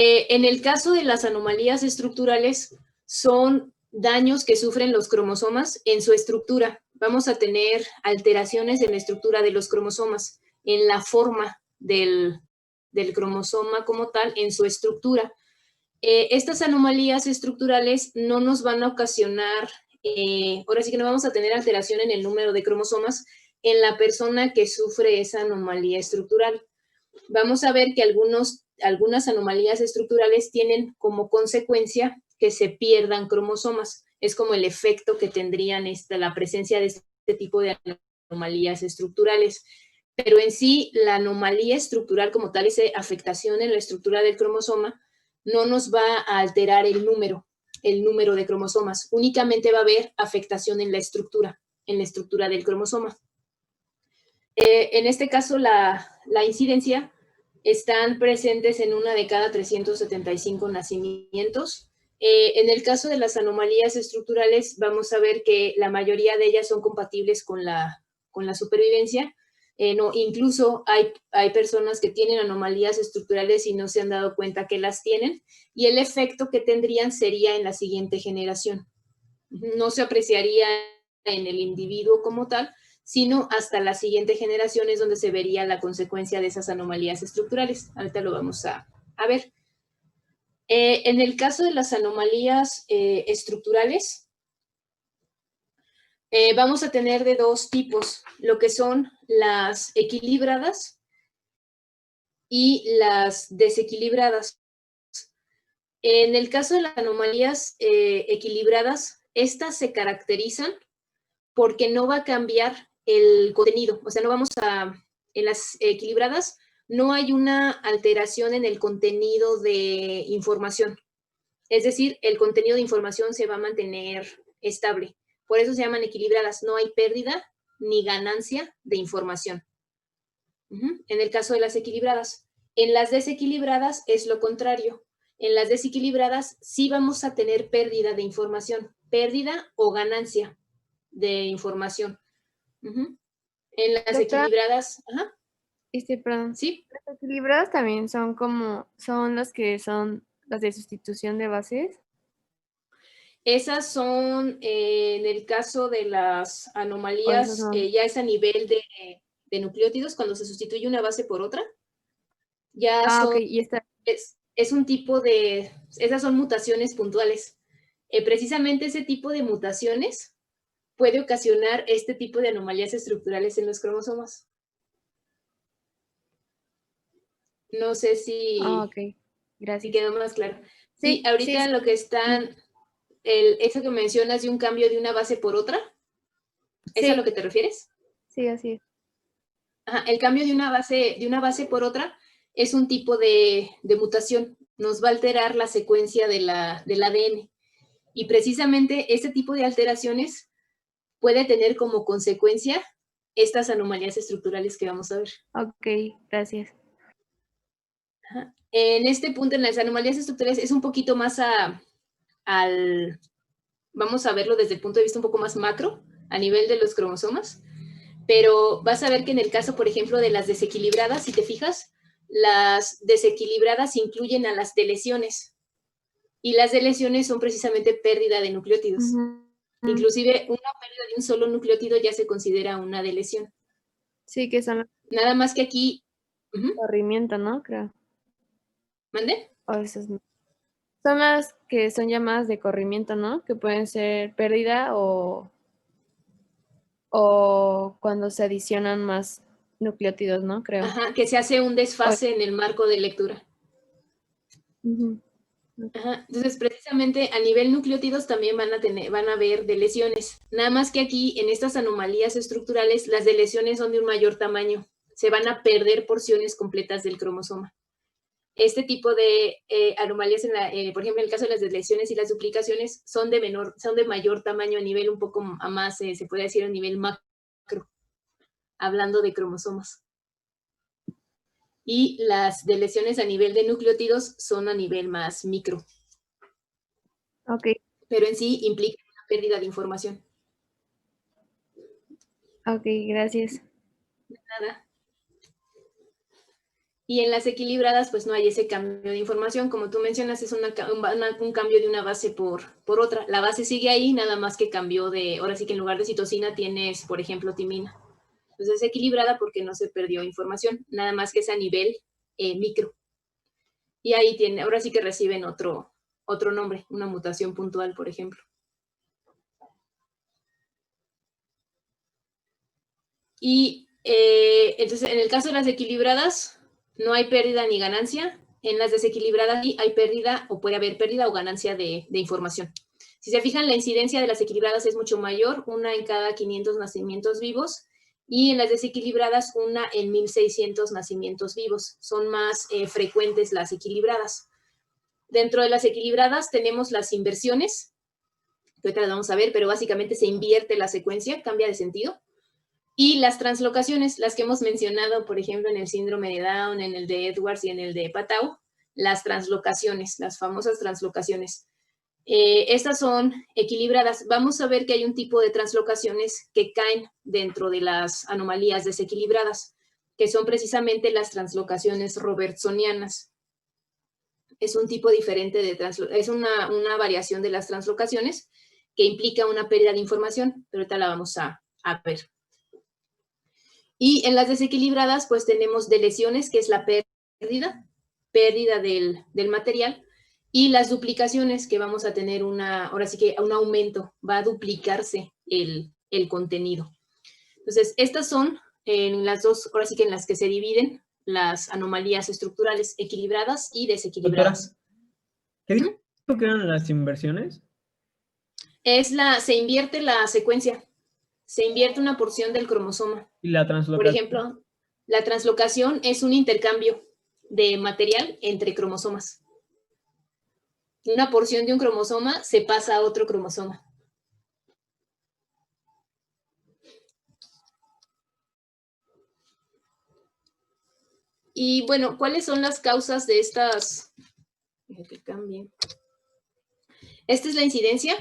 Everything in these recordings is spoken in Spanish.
En el caso de las anomalías estructurales, son daños que sufren los cromosomas en su estructura. Vamos a tener alteraciones en la estructura de los cromosomas, en la forma del cromosoma como tal, en su estructura. Estas anomalías estructurales no nos van a ocasionar, ahora sí que no vamos a tener alteración en el número de cromosomas en la persona que sufre esa anomalía estructural. Vamos a ver que algunas anomalías estructurales tienen como consecuencia que se pierdan cromosomas. Es como el efecto que tendrían la presencia de este tipo de anomalías estructurales. Pero en sí, la anomalía estructural como tal, esa afectación en la estructura del cromosoma, no nos va a alterar el número de cromosomas. Únicamente va a haber afectación en la estructura del cromosoma. En este caso, la incidencia están presentes en una de cada 375 nacimientos. En el caso de las anomalías estructurales, vamos a ver que la mayoría de ellas son compatibles con la supervivencia. No, incluso hay personas que tienen anomalías estructurales y no se han dado cuenta que las tienen, y el efecto que tendrían sería en la siguiente generación. No se apreciaría en el individuo como tal, sino hasta la siguiente generación es donde se vería la consecuencia de esas anomalías estructurales. Ahorita lo vamos a ver. En el caso de las anomalías estructurales, vamos a tener de dos tipos, lo que son las equilibradas y las desequilibradas. En el caso de las anomalías equilibradas, estas se caracterizan porque no va a cambiar el contenido, o sea, no vamos a, en las equilibradas, no hay una alteración en el contenido de información. Es decir, el contenido de información se va a mantener estable. Por eso se llaman equilibradas. No hay pérdida ni ganancia de información. En el caso de las equilibradas. En las desequilibradas es lo contrario. En las desequilibradas sí vamos a tener pérdida de información, pérdida o ganancia de información. En las Doctora, equilibradas, perdón. sí. Los equilibrados también son los que son las de sustitución de bases. Esas son, en el caso de las O esos anomalías, no. ya es a nivel de nucleótidos, cuando se sustituye una base por otra, ya Ok, son, y esta. es un tipo de, esas son mutaciones puntuales. Precisamente ese tipo de mutaciones puede ocasionar este tipo de anomalías estructurales en los cromosomas. No sé si Ok, gracias. quedó más claro. Sí, Sí, sí, ahorita sí. lo que están, eso que mencionas de un cambio de una base por otra, ¿es a lo Sí, que te refieres? sí, así es. Ajá, el cambio de una base por otra es un tipo de mutación. Nos va a alterar la secuencia del ADN. Y precisamente este tipo de alteraciones puede tener como consecuencia estas anomalías estructurales que vamos a ver. Ok, gracias. Ajá. En este punto, en las anomalías estructurales, es un poquito más vamos a verlo desde el punto de vista un poco más macro, a nivel de los cromosomas, pero vas a ver que en el caso, por ejemplo, de las desequilibradas, si te fijas, las desequilibradas incluyen a las deleciones, y las deleciones son precisamente pérdida de nucleótidos. Inclusive una pérdida de un solo nucleótido ya se considera una delesión. Sí, que son Nada más que aquí... corrimiento, ¿no? Creo. ¿Mande? O esas no. Son las que son llamadas de corrimiento, ¿no? Que pueden ser pérdida o cuando se adicionan más nucleótidos, ¿no? Creo. Ajá, que se hace un O- desfase en el marco de lectura. Ujú. Ajá. Entonces, precisamente a nivel nucleótidos también van a haber deleciones. Nada más que aquí, en estas anomalías estructurales, las deleciones son de un mayor tamaño. Se van a perder porciones completas del cromosoma. Este tipo de anomalías, por ejemplo, en el caso de las deleciones y las duplicaciones, son de mayor tamaño a nivel un poco más, se puede decir a nivel macro, hablando de cromosomas. Y las deleciones a nivel de nucleótidos son a nivel más micro. Ok, Pero en sí implica una pérdida de información. ok, gracias. Nada. Y en las equilibradas, pues no hay ese cambio de información. Como tú mencionas, es un cambio de una base por otra. La base sigue ahí, nada más que cambió de, ahora sí que en lugar de citosina tienes, por ejemplo, timina. Entonces es equilibrada porque no se perdió información, nada más que es a nivel micro. Y ahí tiene, ahora sí que reciben otro nombre, una mutación puntual, por ejemplo. Y entonces, en el caso de las equilibradas, no hay pérdida ni ganancia. En las desequilibradas sí hay pérdida, o puede haber pérdida o ganancia de información. Si se fijan, la incidencia de las equilibradas es mucho mayor, una en cada 500 nacimientos vivos, y en las desequilibradas, una en 1600 nacimientos vivos. Son más frecuentes las equilibradas. Dentro de las equilibradas tenemos las inversiones, que ahorita las vamos a ver, pero básicamente se invierte la secuencia, cambia de sentido. Y las translocaciones, las que hemos mencionado, por ejemplo, en el síndrome de Down, en el de Edwards y en el de Patau, las translocaciones, las famosas translocaciones. Estas son equilibradas. Vamos a ver que hay un tipo de translocaciones que caen dentro de las anomalías desequilibradas, que son precisamente las translocaciones robertsonianas. Es un tipo diferente de translocación, es una variación de las translocaciones que implica una pérdida de información, pero ahorita la vamos a ver. Y en las desequilibradas, pues tenemos deleciones, que es la pérdida del material, y las duplicaciones, que vamos a tener ahora sí que un aumento, va a duplicarse el contenido. Entonces, estas son en las dos, ahora sí que en las que se dividen las anomalías estructurales, equilibradas y desequilibradas. Doctora, ¿qué dijo que eran las inversiones? Se invierte la secuencia, se invierte una porción del cromosoma. ¿Y la translocación? Por ejemplo, la translocación es un intercambio de material entre cromosomas. Una porción de un cromosoma se pasa a otro cromosoma. Y bueno, ¿cuáles son las causas de estas? Que cambien. Esta es la incidencia.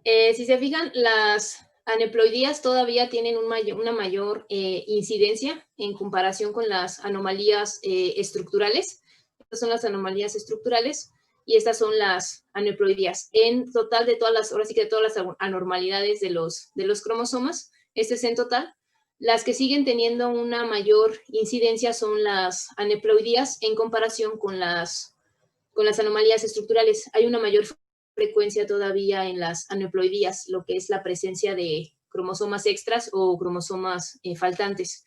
Si se fijan, las aneuploidías todavía tienen una mayor incidencia en comparación con las anomalías estructurales. Estas son las anomalías estructurales y estas son las aneuploidías. En total de todas las, ahora sí que de todas las anormalidades de los cromosomas, este es en total. Las que siguen teniendo una mayor incidencia son las aneuploidías en comparación con las anomalías estructurales. Hay una mayor frecuencia todavía en las aneuploidías, lo que es la presencia de cromosomas extras o cromosomas faltantes.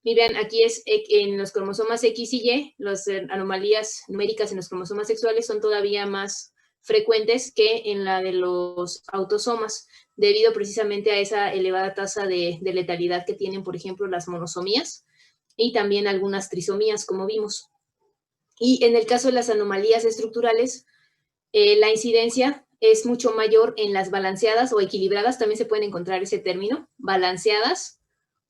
Y vean, aquí es en los cromosomas X y Y, las anomalías numéricas en los cromosomas sexuales son todavía más frecuentes que en la de los autosomas, debido precisamente a esa elevada tasa de letalidad que tienen, por ejemplo, las monosomías y también algunas trisomías, como vimos. Y en el caso de las anomalías estructurales, la incidencia es mucho mayor en las balanceadas o equilibradas, también se puede encontrar ese término, balanceadas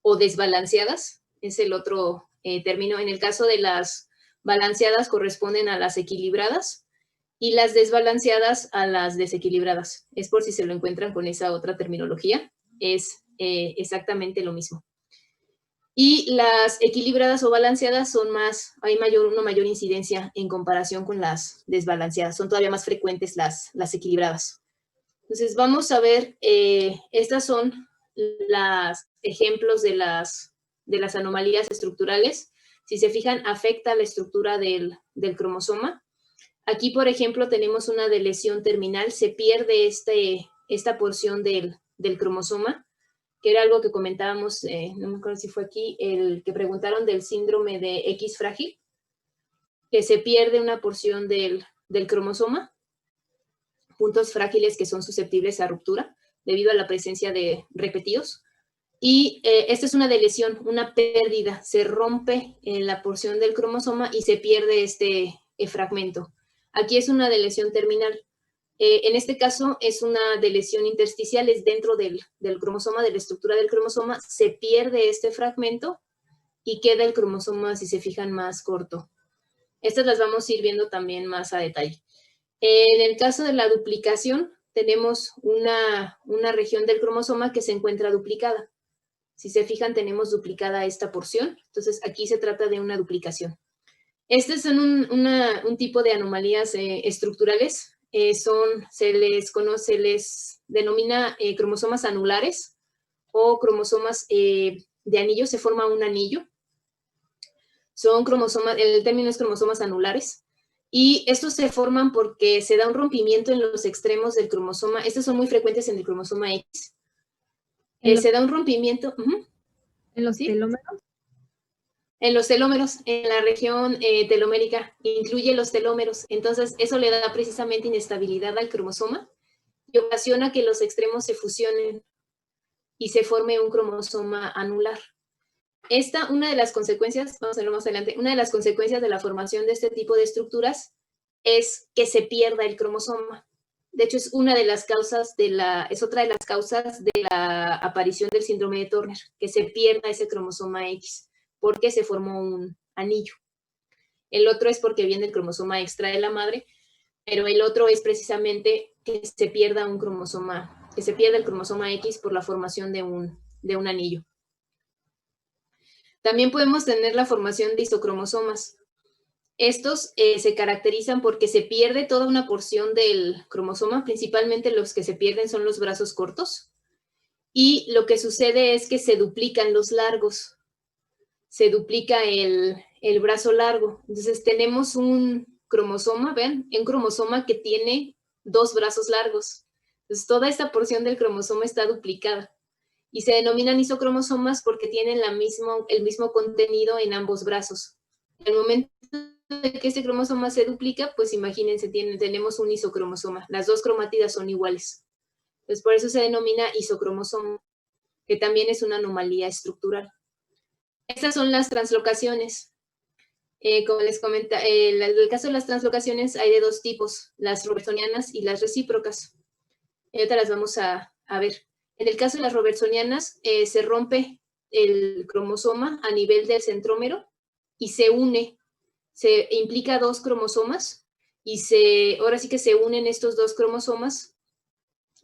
o desbalanceadas, es el otro término. En el caso de las balanceadas corresponden a las equilibradas y las desbalanceadas a las desequilibradas. Es por si se lo encuentran con esa otra terminología, es exactamente lo mismo. Y las equilibradas o balanceadas son hay una mayor incidencia en comparación con las desbalanceadas. Son todavía más frecuentes las equilibradas. Entonces, vamos a ver, estas son los ejemplos de las anomalías estructurales. Si se fijan, afecta la estructura del cromosoma. Aquí, por ejemplo, tenemos una lesión terminal. Se pierde esta porción del cromosoma, que era algo que comentábamos, no me acuerdo si fue aquí, el que preguntaron del síndrome de X frágil, que se pierde una porción del cromosoma, puntos frágiles que son susceptibles a ruptura debido a la presencia de repetidos. Y esta es una lesión, una pérdida, se rompe la porción del cromosoma y se pierde este fragmento. Aquí es una lesión terminal. En este caso es una lesión intersticial, es dentro del cromosoma, de la estructura del cromosoma, se pierde este fragmento y queda el cromosoma, si se fijan, más corto. Estas las vamos a ir viendo también más a detalle. En el caso de la duplicación, tenemos una región del cromosoma que se encuentra duplicada. Si se fijan, tenemos duplicada esta porción, entonces aquí se trata de una duplicación. Estos son un tipo de anomalías estructurales. Se les denomina cromosomas anulares o cromosomas de anillo, se forma un anillo. Son cromosomas, el término es cromosomas anulares. Y estos se forman porque se da un rompimiento en los extremos del cromosoma. Estos son muy frecuentes en el cromosoma X. Se da un rompimiento. ¿En los ¿sí? telómeros? En los telómeros, en la región telomérica, incluye los telómeros. Entonces, eso le da precisamente inestabilidad al cromosoma y ocasiona que los extremos se fusionen y se forme un cromosoma anular. Una de las consecuencias, vamos a verlo más adelante, una de las consecuencias de la formación de este tipo de estructuras es que se pierda el cromosoma. De hecho, es otra de las causas de la aparición del síndrome de Turner, que se pierda ese cromosoma X, porque se formó un anillo. El otro es porque viene el cromosoma extra de la madre, pero el otro es precisamente que se pierda un cromosoma, que se pierda el cromosoma X por la formación de un anillo. También podemos tener la formación de isocromosomas. Estos se caracterizan porque se pierde toda una porción del cromosoma, principalmente los que se pierden son los brazos cortos, y lo que sucede es que se duplican los largos, se duplica el brazo largo. Entonces tenemos un cromosoma, vean, un cromosoma que tiene 2 brazos largos. Entonces toda esta porción del cromosoma está duplicada y se denominan isocromosomas porque tienen el mismo contenido en ambos brazos. En el momento de que este cromosoma se duplica, pues imagínense, tenemos un isocromosoma. Las 2 cromatidas son iguales. Pues por eso se denomina isocromosoma, que también es una anomalía estructural. Estas son las translocaciones. Como les comenta, en el caso de las translocaciones hay de 2 tipos, las robertsonianas y las recíprocas. Ahorita las vamos a ver. En el caso de las robertsonianas, se rompe el cromosoma a nivel del centrómero y se une. Se implica 2 cromosomas y ahora sí que se unen estos 2 cromosomas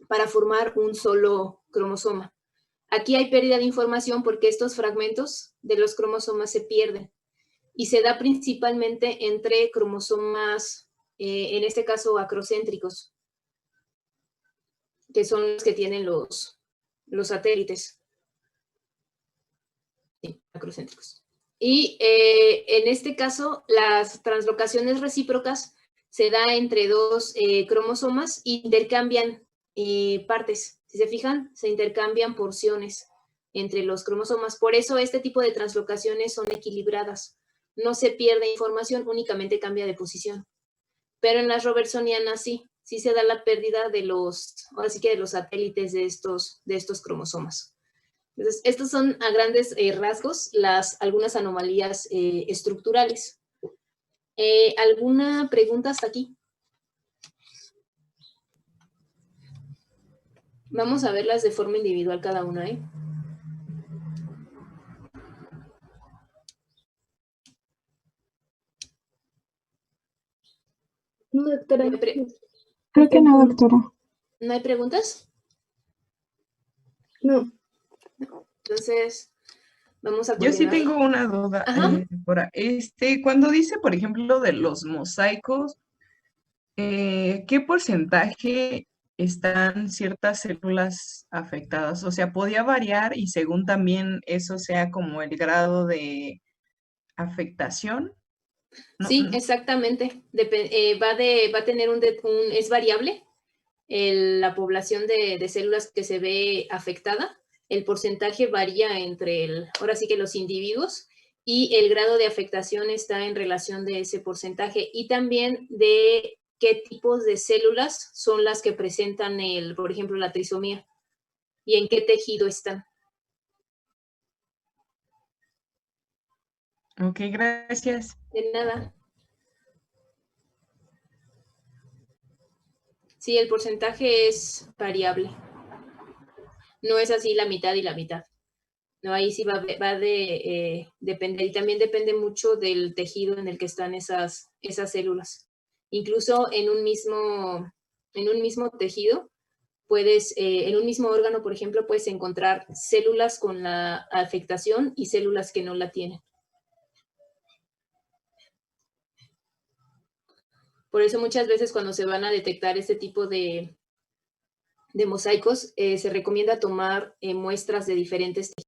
para formar un solo cromosoma. Aquí hay pérdida de información porque estos fragmentos de los cromosomas se pierden y se da principalmente entre cromosomas, en este caso acrocéntricos, que son los que tienen los satélites. Sí, acrocéntricos. Y en este caso, las translocaciones recíprocas se da entre 2 cromosomas e intercambian partes. Si se fijan, se intercambian porciones entre los cromosomas. Por eso este tipo de translocaciones son equilibradas. No se pierde información, únicamente cambia de posición. Pero en las robertsonianas sí se da la pérdida de los satélites de estos cromosomas. Entonces, estos son a grandes rasgos algunas anomalías estructurales. ¿Alguna pregunta hasta aquí? Vamos a verlas de forma individual cada una, ¿eh? No, doctora. Creo que no, doctora. ¿No hay preguntas? No. Entonces, vamos a Yo sí continuar. tengo una duda. Cuando dice, por ejemplo, de los mosaicos, ¿qué porcentaje están ciertas células afectadas? O sea, podía variar y según también eso sea como el grado de afectación. No, Sí, exactamente. Va a tener es variable la población de células que se ve afectada. El porcentaje varía entre ahora sí que los individuos, y el grado de afectación está en relación de ese porcentaje y también de qué tipos de células son las que presentan por ejemplo, la trisomía y en qué tejido están. Ok, gracias. De nada. Sí, el porcentaje es variable. No es así la mitad y la mitad. No, ahí sí va de depender, y también depende mucho del tejido en el que están esas células. Incluso en un mismo tejido, en un mismo órgano, por ejemplo, puedes encontrar células con la afectación y células que no la tienen. Por eso muchas veces cuando se van a detectar este tipo de mosaicos, se recomienda tomar muestras de diferentes tejidos.